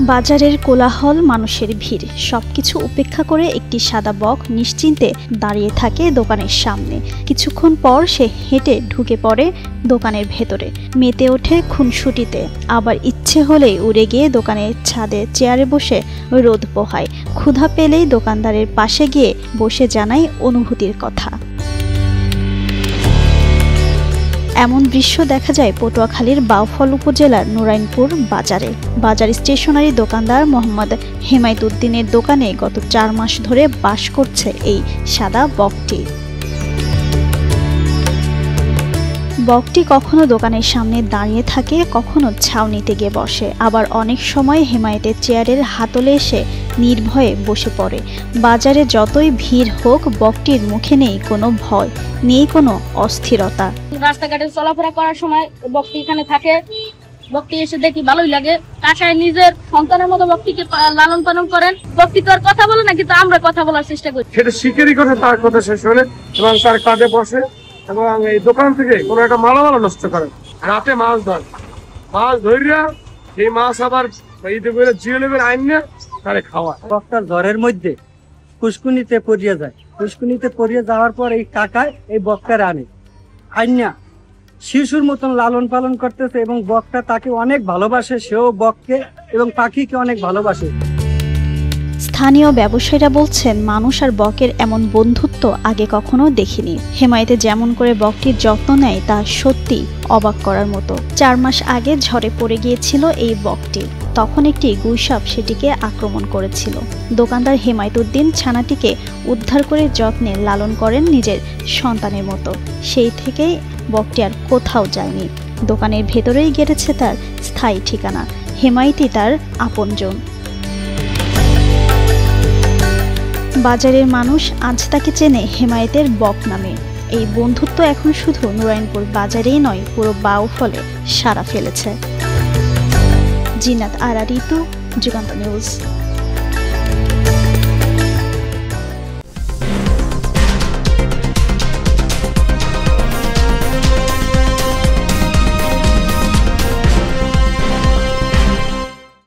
বাজারের কোলাহল, মানুষের ভিড় সবকিছু উপেক্ষা করে একটি সাদা বক নিশ্চিন্তে দাঁড়িয়ে থাকে দোকানের সামনে। কিছুক্ষণ পর সে হেঁটে ঢুকে পড়ে দোকানের ভেতরে, মেতে ওঠে খুনসুটিতে, আবার ইচ্ছে হলেই উড়ে গিয়ে দোকানের ছাদে চেয়ারে বসে রোদ পোহায়। ক্ষুধা পেলেই দোকানদারের পাশে গিয়ে বসে জানায় অনুভূতির কথা। এমন দৃশ্য দেখা যায় পটুয়াখালীর বাউফল উপজেলার নুরাইনপুর বাজারে। বাজার স্টেশনারি দোকানদার মোহাম্মদ হেমায়েতুদ্দিনের দোকানে গত 4 মাস ধরে বাস করছে এই সাদা বকটি। বকটি কখনো দোকানের সামনে দাঁড়িয়ে থাকে, কখনো ছাউনিতে গিয়ে বসে, আবার অনেক সময় হেমায়েতের চেয়ারের হাতলে এসে নির্ভয়ে বসে পড়ে। বাজারে যতই ভিড় হোক, বকটির মুখে নেই কোনো ভয়, নেই কোনো অস্থিরতা। রাস্তাঘাটে চলাফেরা করার সময় বকটি এখানে থাকে। বকটি এসে দেখি ভালোই লাগে। কাকায় নিজের সন্তানের মতো বকটিকে লালন পালন করেন। বকটি তো আর কথা বলে না, কিন্তু আমরা কথা বলার চেষ্টা করি। সেটা শিকারি কথা, তার কথা শেষ হলে এবং তার কাঁধে বসে এবং এই দোকান থেকে কোনো একটা মালামাল নষ্ট করে। রাতে মাছ ধরিয়া এই মাছ আবার জিওলেবের আইন না তারে খাওয়া। বকটার জ্বরের মধ্যে পুষ্কুনিতে পড়িয়ে যায়। পুষ্কুনিতে পড়িয়ে যাওয়ার পর এই কাকায় এই বকটার আইনা শিশুর মতন লালন পালন করতেছে এবং বকটা তাকে অনেক ভালোবাসে, সেও বককে এবং পাখিকে অনেক ভালোবাসে। স্থানীয় ব্যবসায়ীরা বলছেন, মানুষ আর বকের এমন বন্ধুত্ব আগে কখনো দেখিনি। হেমায়েতে যেমন করে বকটির যত্ন নেয় তা সত্যি অবাক করার মতো। 4 মাস আগে ঝড়ে পড়ে গিয়েছিল এই বকটি। তখন একটি গুইসাপ সেটিকে আক্রমণ করেছিল। দোকানদার হেমায়েতুদ্দিন ছানাটিকে উদ্ধার করে যত্নে লালন করেন নিজের সন্তানের মতো। সেই থেকেই বকটি আর কোথাও যায়নি। দোকানের ভেতরেই গেড়েছে তার স্থায়ী ঠিকানা। হেমায়েতই তার আপনজন। বাজারের মানুষ আজ তাকে চেনে হেমায়েতের বক নামে। এই বন্ধুত্ব এখন শুধু নুরাইনপুর বাজারেই নয়, পুরো বাউফলে সাড়া ফেলেছে। জিনাত আরা ঋতু, যুগান্তর নিউজ।